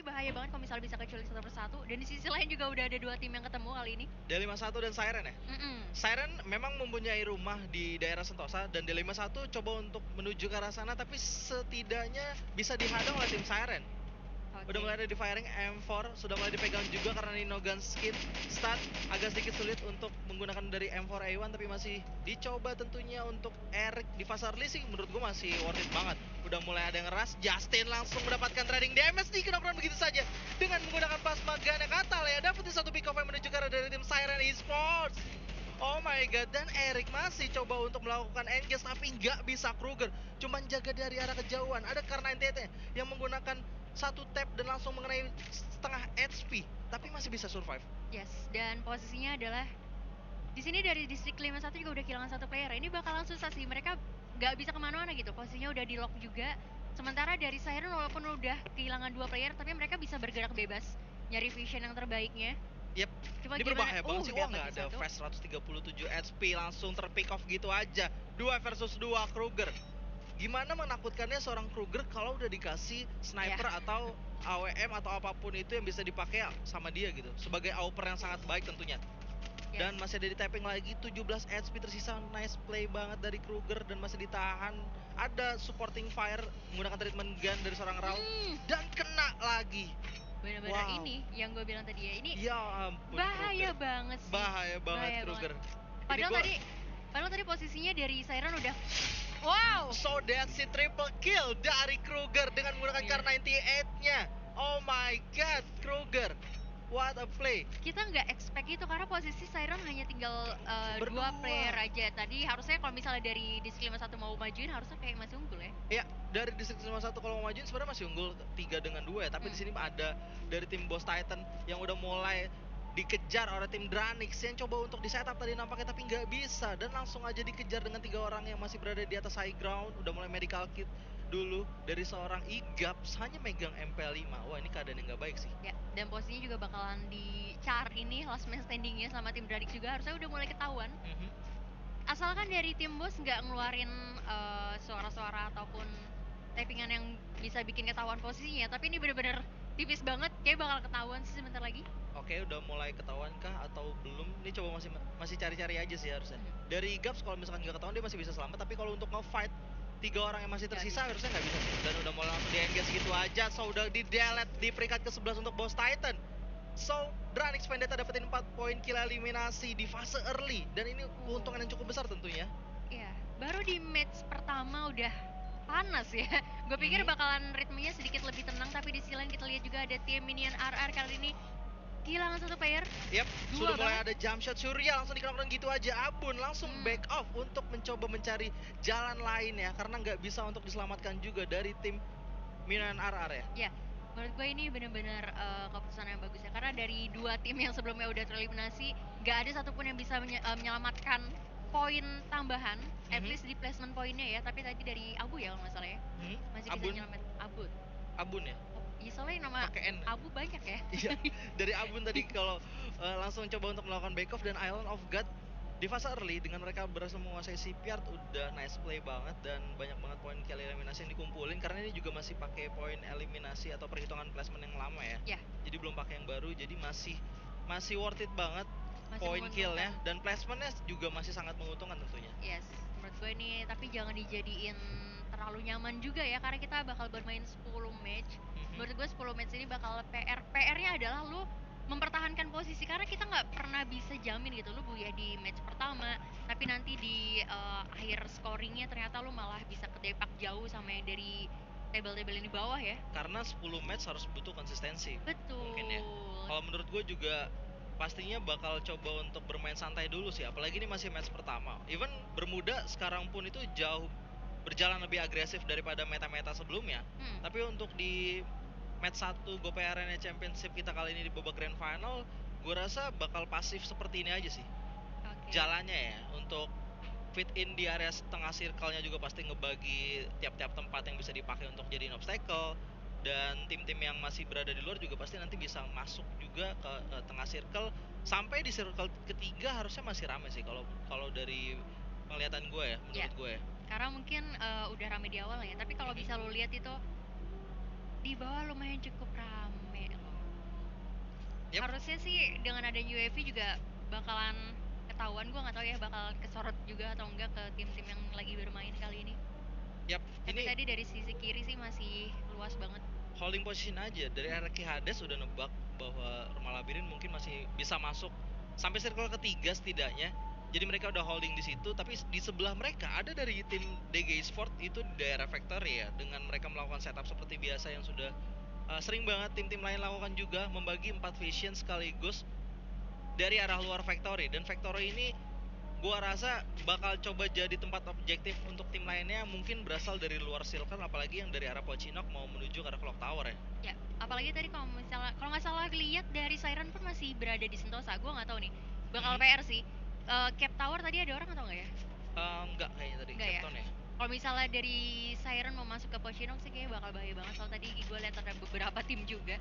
ini bahaya banget kalau misalnya bisa kecuali satu persatu. Dan di sisi lain juga udah ada 2 tim yang ketemu kali ini. D51 dan Siren ya? Siren memang mempunyai rumah di daerah Sentosa dan D51 coba untuk menuju ke arah sana tapi setidaknya bisa dihadang oleh tim Siren. Udah mulai ada di firing, M4 sudah mulai dipegang juga karena Nino Gun skin start agak sedikit sulit untuk menggunakan dari M4A1 tapi masih dicoba tentunya untuk Eric di fase early sih menurut gue masih worth it banget. Udah mulai ada yang ngeras, Justin langsung mendapatkan trading damage di knockdown begitu saja dengan menggunakan plasma gun yang katal ya, dapetin satu pick off yang menuju ke arah dari tim Siren Esports. Oh my god, dan Eric masih coba untuk melakukan engage tapi nggak bisa. Kruger cuman jaga dari arah kejauhan. Ada karena NTT yang menggunakan satu tap dan langsung mengenai setengah HP tapi masih bisa survive. Yes, dan posisinya adalah di sini dari distrik 51 juga udah kehilangan satu player. Ini bakalan susah sih, mereka nggak bisa kemana-mana gitu. Posisinya udah di lock juga. Sementara dari Siren walaupun udah kehilangan 2 player, tapi mereka bisa bergerak bebas, nyari vision yang terbaiknya. Yep. Cuma ini berbahaya banget sih. Oh dapet nggak di ada satu. fast 137 HP langsung terpick off gitu aja. 2 versus 2 Kruger. Gimana menakutkannya seorang Kruger kalau udah dikasih sniper atau AWM atau apapun itu yang bisa dipakai sama dia gitu. Sebagai AWPer yang sangat baik tentunya. Dan masih ada di tapping lagi, 17 HP tersisa. Nice play banget dari Kruger dan masih ditahan. Ada supporting fire menggunakan treatment gun dari seorang Raul dan kena lagi. Bener-bener ini yang gue bilang tadi ya, ini ya ampun, bahaya Kruger. banget sih. Bahaya banget Kruger. Padahal tadi posisinya dari Siren udah wow. So that's it, triple kill dari Kruger dengan menggunakan Kar98-nya. Oh my god, Kruger. What a play. Kita nggak expect itu karena posisi Siren hanya tinggal 2 player aja. Tadi harusnya kalau misalnya dari distrik 51 mau majuin harusnya kayak masih unggul ya. Iya, dari distrik 51 kalau mau majuin sebenarnya masih unggul 3 dengan 2 ya, tapi di sini ada dari tim Boss Titan yang udah mulai dikejar oleh tim Dranix yang coba untuk di setup tadi nampaknya tapi nggak bisa dan langsung aja dikejar dengan 3 orang yang masih berada di atas high ground. Udah mulai medical kit dulu dari seorang Igaps hanya megang MP5. Wah, ini keadaan yang nggak baik sih. Ya, dan posisinya juga bakalan dicari nih last man standingnya sama tim Dranix juga harusnya udah mulai ketahuan. Asalkan dari tim bos nggak ngeluarin suara-suara ataupun tappingan yang bisa bikin ketahuan posisinya, tapi ini bener-bener tipis banget, kayak bakal ketahuan sih sebentar lagi. Oke, udah mulai ketahuan kah atau belum? Ini coba masih cari-cari aja sih harusnya. Dari Gaps kalau misalkan nggak ketahuan dia masih bisa selamat, tapi kalau untuk nge-fight 3 orang yang masih tersisa harusnya nggak bisa. Dan udah mulai langsung di-engage gitu aja. So udah di-delete di peringkat ke-11 untuk Boss Titan. So Dranix Vendetta dapetin 4 poin kill eliminasi di fase early dan ini keuntungan yang cukup besar tentunya. Iya, baru di match pertama udah panas ya. Gue pikir bakalan ritmenya sedikit lebih tenang, tapi di sisi lain kita lihat juga ada tim Minion RR kali ini kehilangan satu player. Yap, sudah mulai ada jump shot Surya langsung dikenakan gitu aja. Abun langsung back off untuk mencoba mencari jalan lain ya, karena nggak bisa untuk diselamatkan juga dari tim Minion RR ya. Ya, menurut gue ini benar-benar keputusan yang bagus ya, karena dari 2 tim yang sebelumnya udah tereliminasi nggak ada satupun yang bisa menyelamatkan poin tambahan, at least di placement poinnya ya. Tapi tadi dari Abu ya kalau nggak salah ya, masih bisa nyelamat Abun ya? Iya, soalnya nama Abu banyak ya. Iya, dari Abun tadi kalau langsung coba untuk melakukan back off dan Island of God di fase early dengan mereka berhasil menguasai Shipyard udah nice play banget dan banyak banget poin kill eliminasi yang dikumpulin karena ini juga masih pakai poin eliminasi atau perhitungan placement yang lama ya. Jadi belum pakai yang baru, jadi masih worth it banget poin killnya dan placementnya juga masih sangat menguntungkan tentunya. Yes, menurut gue ini tapi jangan dijadiin terlalu nyaman juga ya, karena kita bakal bermain 10 match. Menurut gue 10 match ini bakal PR-nya adalah lu mempertahankan posisi, karena kita nggak pernah bisa jamin gitu lu ya di match pertama tapi nanti di akhir scoringnya ternyata lu malah bisa kedepak jauh sama yang dari table-table ini bawah ya, karena 10 match harus butuh konsistensi. Betul. Mungkin ya. Kalau menurut gue juga pastinya bakal coba untuk bermain santai dulu sih, apalagi ini masih match pertama. Even Bermuda sekarang pun itu jauh berjalan lebih agresif daripada meta-meta sebelumnya. Tapi untuk di match 1 GoPay Arena Championship kita kali ini di babak Grand Final, gue rasa bakal pasif seperti ini aja sih. Jalannya ya, untuk fit in di area tengah circle-nya juga pasti ngebagi tiap-tiap tempat yang bisa dipakai untuk jadiin obstacle. Dan tim-tim yang masih berada di luar juga pasti nanti bisa masuk juga ke tengah circle. Sampai di circle ketiga harusnya masih rame sih kalau dari penglihatan gue ya, menurut gue ya. Karena mungkin udah rame di awal ya, tapi kalau bisa lo lihat itu di bawah lumayan cukup rame Harusnya sih dengan adanya UAV juga bakalan ketahuan, gue nggak tahu ya bakal kesorot juga atau enggak ke tim-tim yang lagi bermain kali ini. Tapi ini tadi dari sisi kiri sih masih luas banget. Holding position aja. Dari Araki Hades udah nebak bahwa Rumah Labirin mungkin masih bisa masuk sampai circle ketiga setidaknya. Jadi mereka udah holding di situ, tapi di sebelah mereka ada dari tim DG Sport itu di daerah Factory ya, dengan mereka melakukan setup seperti biasa yang sudah sering banget tim-tim lain lakukan juga, membagi 4 vision sekaligus dari arah luar Factory. Dan Factory ini gua rasa bakal coba jadi tempat objektif untuk tim lainnya, mungkin berasal dari luar circle, apalagi yang dari arah Pochinok mau menuju ke arah Clock Tower ya. Ya, apalagi tadi kalau nggak salah lihat dari Siren pun masih berada di Sentosa. Gue nggak tahu nih, bakal PR sih. Cap Tower tadi ada orang atau enggak ya? Enggak kayaknya tadi Captain ya. Kalau misalnya dari Siren mau masuk ke Pochinok sih kayaknya bakal bahaya banget, soal tadi gue lihat ada beberapa tim juga.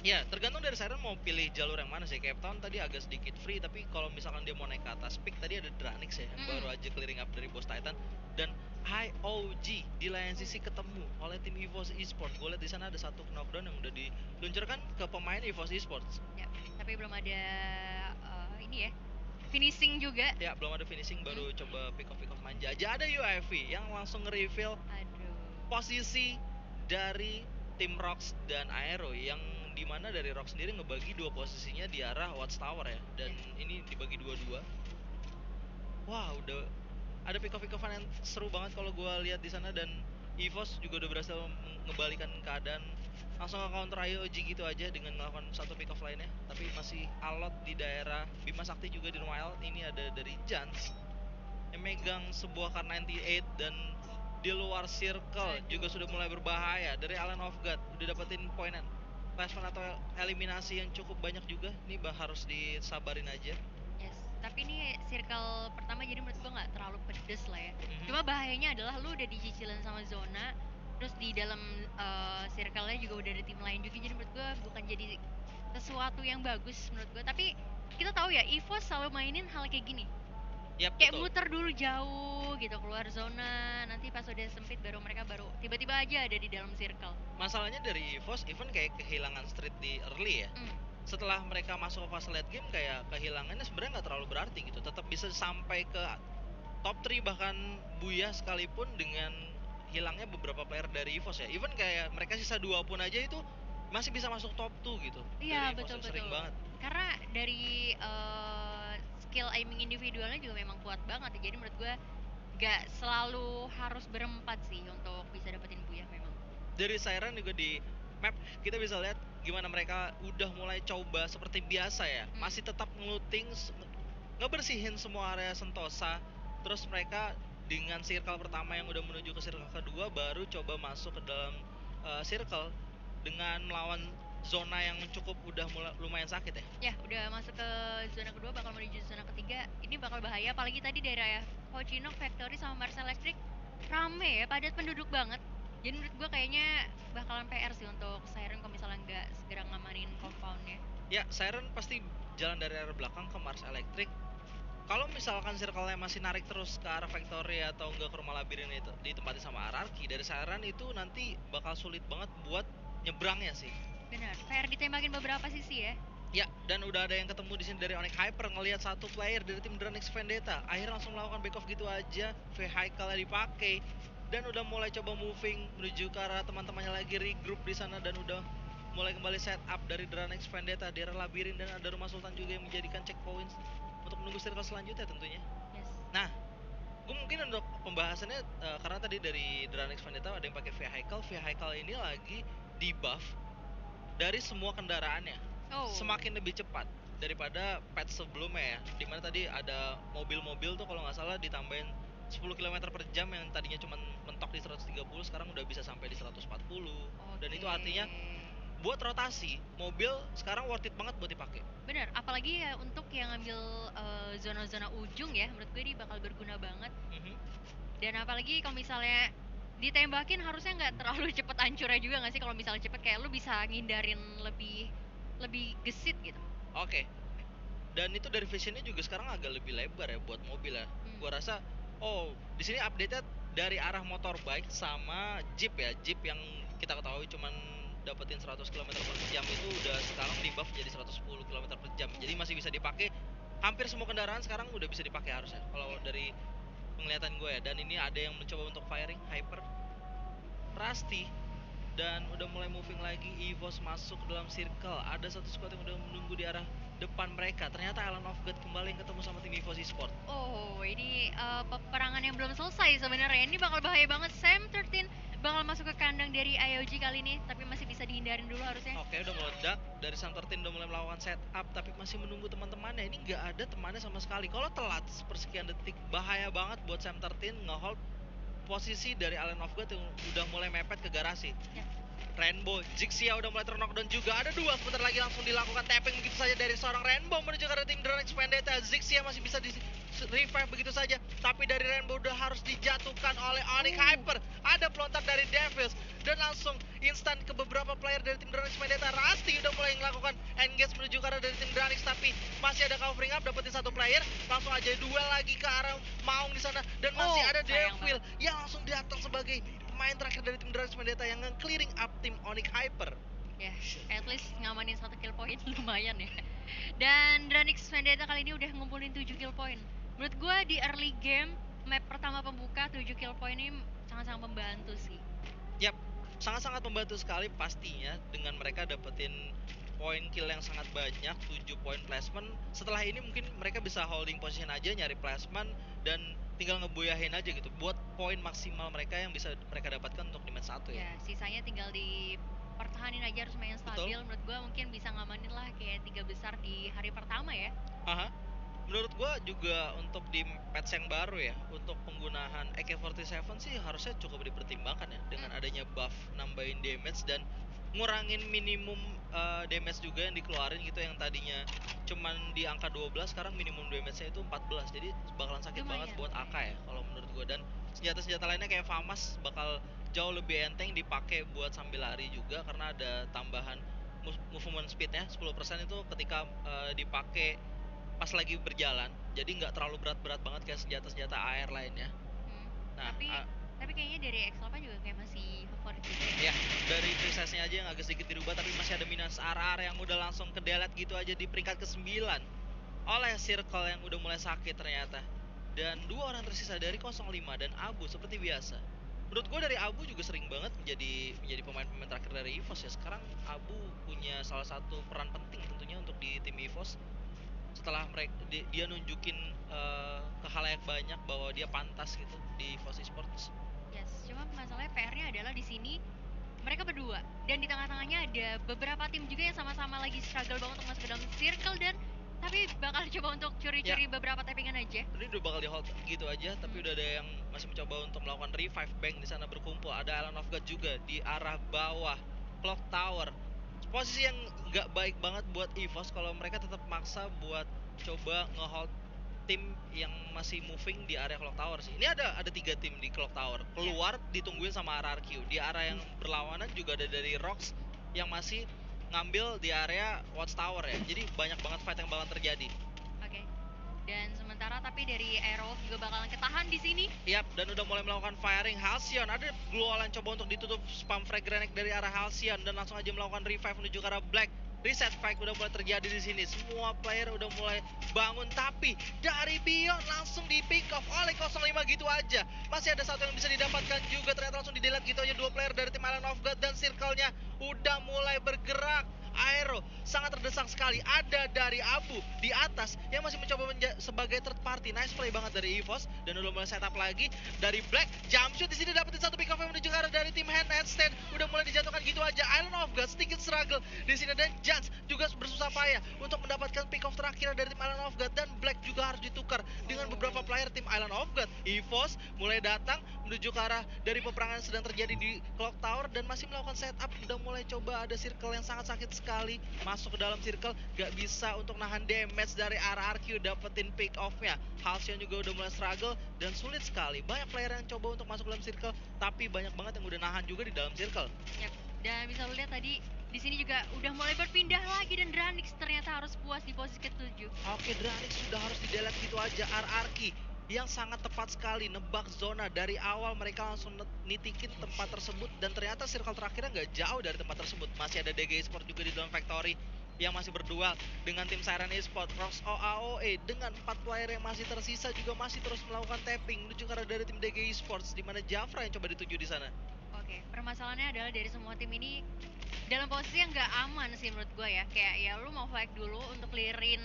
Ya, tergantung dari Siren mau pilih jalur yang mana sih. Cape Town tadi agak sedikit free, tapi kalau misalkan dia mau naik ke atas peak, tadi ada Dranix ya, yang baru aja clearing up dari Boss Titan. Dan IOG di lain sisi ketemu oleh tim EVOS Esports. Gue lihat di sana ada satu knockdown yang udah diluncurkan ke pemain EVOS Esports. Ya, tapi belum ada ini ya, finishing juga. Ya, belum ada finishing, baru coba pick off manja aja. Ada UAV yang langsung nge-reveal posisi dari tim Rox dan Aero, yang dimana dari Rox sendiri ngebagi dua posisinya di arah Watchtower ya, dan ini dibagi dua-dua. Wah, udah ada pick off yang seru banget kalau gue lihat di sana, dan EVOS juga udah berhasil ngebalikan keadaan, langsung ke counter IOG gitu aja dengan melakukan satu pick off lainnya. Tapi masih alot di daerah Bima Sakti juga di rumah L. Ini ada dari Jans yang megang sebuah Kar98, dan di luar circle juga sudah mulai berbahaya. Dari Allen of God udah dapetin poin placement atau eliminasi yang cukup banyak juga. Ini harus disabarin aja. Yes, tapi ini circle pertama jadi menurut gue nggak terlalu pedes lah ya. Cuma bahayanya adalah lu udah dicicilin sama zona, terus di dalam circle-nya juga udah ada tim lain juga, jadi menurut gue bukan jadi sesuatu yang bagus menurut gue. Tapi kita tahu ya, EVOS selalu mainin hal kayak gini. Yep, kayak muter dulu jauh gitu keluar zona, nanti pas udah sempit baru mereka tiba-tiba aja ada di dalam circle. Masalahnya dari EVOS even kayak kehilangan street di early ya, setelah mereka masuk ke fase late game kayak kehilangannya sebenarnya nggak terlalu berarti gitu, tetap bisa sampai ke top 3 bahkan Buya sekalipun dengan hilangnya beberapa player dari EVOS ya. Even kayak mereka sisa 2 pun aja itu masih bisa masuk top 2 gitu. Iya, betul. Sering banget. Karena dari skill aiming individualnya juga memang kuat banget ya. Jadi menurut gue gak selalu harus berempat sih untuk bisa dapetin Buya memang. Dari Siren juga di map kita bisa lihat gimana mereka udah mulai coba seperti biasa ya. Masih tetap ngelooting, ngebersihin semua area Sentosa. Terus mereka dengan circle pertama yang udah menuju ke circle kedua baru coba masuk ke dalam circle dengan melawan zona yang cukup udah lumayan sakit ya. Ya, udah masuk ke zona kedua, bakal menuju zona ketiga. Ini bakal bahaya, apalagi tadi daerah Pochinok, Factory sama Mars Electric rame ya, padat penduduk banget. Jadi menurut gue kayaknya bakalan PR sih untuk Siren kalau misalnya nggak segera ngamanin compoundnya. Ya, Siren pasti jalan dari arah belakang ke Mars Electric. Kalau misalkan circle-nya masih narik terus ke arah Factory atau enggak ke rumah labirin itu ditempati sama Ararki, dari Siren itu nanti bakal sulit banget buat nyebrangnya sih. Benar, PR ditembakin beberapa sisi ya. Ya, dan udah ada yang ketemu di sini dari Onyx Hyper, ngelihat satu player dari tim Dranix Vendetta. Akhirnya langsung melakukan back off gitu aja, vehicle-nya dipakai, dan udah mulai coba moving menuju ke arah teman-temannya lagi regroup di sana, dan udah mulai kembali set up dari Dranix Vendetta di arah labirin, dan ada Rumah Sultan juga yang menjadikan checkpoints untuk menunggu circle selanjutnya tentunya. Yes. Nah, gue mungkin untuk pembahasannya karena tadi dari Dranix Vendetta ada yang pakai vehicle ini lagi di buff dari semua kendaraannya. Semakin lebih cepat daripada patch sebelumnya ya, dimana tadi ada mobil-mobil tuh kalau nggak salah ditambahin 10 km per jam yang tadinya cuma mentok di 130, sekarang udah bisa sampai di 140. Dan itu artinya buat rotasi mobil sekarang worth it banget buat dipakai. Bener, apalagi ya untuk yang ngambil zona-zona ujung ya, menurut gue ini bakal berguna banget. Dan apalagi kalau misalnya ditembakin harusnya nggak terlalu cepet hancurnya juga nggak sih? Kalau misalnya cepet kayak lu bisa ngindarin lebih gesit gitu. Oke. Dan itu dari visionnya juga sekarang agak lebih lebar ya buat mobil ya. Gua rasa di sini update-nya dari arah motorbike sama jeep ya. Jeep yang kita ketahui cuman dapetin 100 km per jam itu udah sekarang di buff jadi 110 km/jam. Jadi masih bisa dipakai hampir semua kendaraan sekarang udah bisa dipakai harusnya kalau dari penglihatan gue ya. Dan ini ada yang mencoba untuk firing Hyper, Rusty, dan udah mulai moving lagi. EVOS masuk ke dalam circle. Ada satu squad yang udah menunggu di arah depan mereka. Ternyata Island of God kembali yang ketemu sama tim EVOS Esports. Oh, ini peperangan yang belum selesai sebenarnya. Ini bakal bahaya banget. Sam 13 bakal masuk ke kandang dari IOG kali ini, tapi masih bisa dihindarin dulu harusnya. Oke, udah meledak. Dari Sam 13 udah mulai melakukan setup, tapi masih menunggu teman-temannya. Ini nggak ada temannya sama sekali. Kalau telat sepersekian detik, bahaya banget buat Sam 13 nge-hold posisi dari Island of God yang udah mulai mepet ke garasi. Ya. Rainbow, Jixia udah mulai terknockdown juga. Ada dua, sebentar lagi langsung dilakukan tapping begitu saja dari seorang Rainbow menuju ke arah tim Dronix Vendetta. Jixia masih bisa di revive begitu saja, tapi dari Rainbow udah harus dijatuhkan oleh Onyx Hyper. Ada pelontar dari Devils dan langsung instan ke beberapa player dari tim Dronix Vendetta. Rusty udah mulai melakukan engage menuju ke arah dari tim Dronix, tapi masih ada covering up, dapetin satu player. Langsung aja duel lagi ke arah Maung di sana, dan masih ada Devil yang langsung datang sebagai pemain terakhir dari tim Dronix Vendetta yang nge-clearing up tim Onyx Hyper. Ya, at least ngamanin 1 kill point lumayan ya. Dan Dronix Vendetta kali ini udah ngumpulin 7 kill point. Menurut gue di early game map pertama pembuka 7 kill point ini sangat-sangat membantu sih. Yap, sangat-sangat membantu sekali pastinya dengan mereka dapetin poin kill yang sangat banyak, 7 poin placement. Setelah ini mungkin mereka bisa holding position aja, nyari placement dan tinggal ngeboyahin aja gitu buat poin maksimal mereka yang bisa mereka dapatkan untuk di match 1 ya. Ya, sisanya tinggal dipertahanin aja, harus main stabil. Betul. Menurut gue mungkin bisa ngamanin lah kayak 3 besar di hari pertama ya. Aha. Menurut gua juga untuk di patch yang baru ya, untuk penggunaan AK-47 sih harusnya cukup dipertimbangkan ya, dengan adanya buff nambahin damage dan ngurangin minimum damage juga yang dikeluarin gitu, yang tadinya cuman di angka 12 sekarang minimum damage-nya itu 14. Jadi bakalan sakit banget buat AK ya kalau menurut gua. Dan senjata-senjata lainnya kayak FAMAS bakal jauh lebih enteng dipakai buat sambil lari juga, karena ada tambahan movement speed-nya 10% itu ketika dipakai pas lagi berjalan, jadi nggak terlalu berat-berat banget kayak senjata-senjata air lainnya. Nah, tapi kayaknya dari X8 juga kayak masih favorit gitu ya. Dari precisenya aja yang agak sedikit dirubah, tapi masih ada minus RR yang udah langsung ke delete gitu aja di peringkat ke-9 oleh Circle yang udah mulai sakit ternyata. Dan 2 orang tersisa dari 05 dan Abu seperti biasa. Menurut gue dari Abu juga sering banget menjadi pemain-pemain terakhir dari EVOS ya. Sekarang Abu punya salah satu peran penting tentunya untuk di tim EVOS. Setelah mereka dia nunjukin ke halayak banyak bahwa dia pantas gitu di EVOS Esports. Yes, cuma masalahnya PR-nya adalah di sini mereka berdua dan di tengah-tengahnya ada beberapa tim juga yang sama-sama lagi struggle banget untuk masuk ke dalam circle, dan tapi bakal coba untuk curi-curi beberapa tappingan aja. Ini udah bakal di hold gitu aja, tapi udah ada yang masih mencoba untuk melakukan revive bank di sana berkumpul. Ada Island of God juga di arah bawah Clock Tower. Posisi yang nggak baik banget buat EVOS kalau mereka tetap maksa buat coba ngehold tim yang masih moving di area Clock Tower sih. Ini ada 3 tim di Clock Tower. Keluar ditungguin sama RRQ. Di area yang berlawanan juga ada dari Rox yang masih ngambil di area Watchtower ya. Jadi banyak banget fight yang bakal terjadi. Oke. Dan sementara tapi dari Aerowolf juga bakalan ketahan di sini. Yap, dan udah mulai melakukan firing. Halcyon ada Gluolan coba untuk ditutup spam frag grenade dari arah Halcyon dan langsung aja melakukan revive menuju ke arah Black. Reset fight udah mulai terjadi di sini. Semua player udah mulai bangun, tapi dari Beyond langsung di pick off oleh 05 gitu aja. Masih ada satu yang bisa didapatkan juga, ternyata langsung di delete gitu aja 2 player dari tim Island of God, dan circle-nya udah mulai bergerak. Aero sangat terdesak sekali. Ada dari Abu di atas yang masih mencoba sebagai third party. Nice play banget dari EVOS, dan udah mulai setup lagi dari Black. Jump shoot di sini dapetin satu pick off yang menuju ke arah dari tim Handstand. Udah mulai dijatuhkan gitu aja. Island of God sedikit struggle di sini, dan Jans juga bersusah payah untuk mendapatkan pick off terakhir dari tim Island of God, dan Black juga harus ditukar dengan beberapa player tim Island of God. EVOS mulai datang menuju ke arah dari peperangan yang sedang terjadi di Clock Tower dan masih melakukan setup. Udah mulai coba ada circle yang sangat sakit sekali masuk ke dalam circle, gak bisa untuk nahan damage dari RRQ, dapetin pick off-nya. Halcyon juga udah mulai struggle dan sulit sekali. Banyak player yang coba untuk masuk ke dalam circle, tapi banyak banget yang udah nahan juga di dalam circle. Yep. Dan bisa lu lihat tadi di sini juga udah mulai berpindah lagi, dan Dranix ternyata harus puas di posisi ke-7. Oke, Dranix sudah harus di delete gitu aja. RRQ yang sangat tepat sekali nebak zona dari awal. Mereka langsung nitikin tempat tersebut dan ternyata circle terakhirnya nggak jauh dari tempat tersebut. Masih ada DG Esport juga di dalam factory yang masih berdua dengan tim Siren Esport. Rox OAOE dengan 4 player yang masih tersisa juga masih terus melakukan tapping menuju ke arah dari tim DG Esports, di mana Jafra yang coba dituju di sana. Oke, permasalahannya adalah dari semua tim ini dalam posisi yang nggak aman sih menurut gue ya. Kayak ya lu mau fight dulu untuk clearin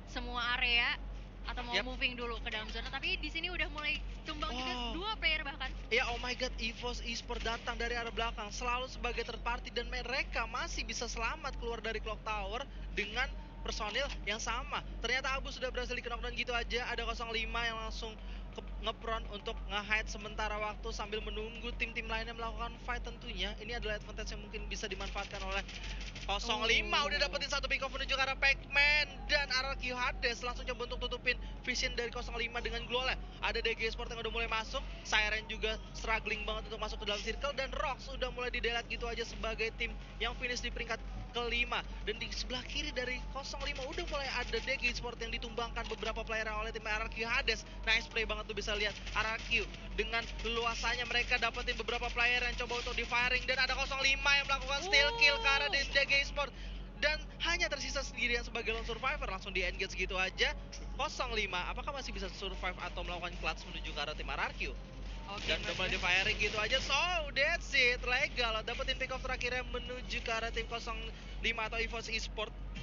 semua area atau mau moving dulu ke dalam zona, tapi di sini udah mulai tumbang juga 2 player bahkan. Ya, oh my god, EVOS Esport datang dari arah belakang selalu sebagai third party dan mereka masih bisa selamat keluar dari Clock Tower dengan personil yang sama. Ternyata Abu sudah berhasil di-knockdown gitu aja. Ada 05 yang langsung ngepron untuk nge-hide sementara waktu sambil menunggu tim-tim lainnya melakukan fight tentunya. Ini adalah advantage yang mungkin bisa dimanfaatkan oleh 05. Udah dapetin satu pick off menuju ke arah Pac-Man dan RRQ Hades langsung coba untuk tutupin vision dari 05 dengan Glole. Ada DG Sport yang udah mulai masuk, Siren juga struggling banget untuk masuk ke dalam circle, dan Rox udah mulai di-delete gitu aja sebagai tim yang finish di peringkat kelima. Dan di sebelah kiri dari 05 udah mulai ada DG Sport yang ditumbangkan beberapa player oleh tim RRQ Hades. Nice play banget tuh, bisa lihat RRQ dengan leluasanya mereka dapetin beberapa player yang coba untuk di firing, dan ada 05 yang melakukan steal kill ke arah DG Sport dan hanya tersisa sendirian sebagai lone survivor. Langsung di engage gitu aja. 05 apakah masih bisa survive atau melakukan clutch menuju ke arah tim RRQ? Dan udah mulai di firing gitu aja. So that's it, legal dapetin pick off terakhirnya menuju ke arah tim 05 atau EVOS Esport.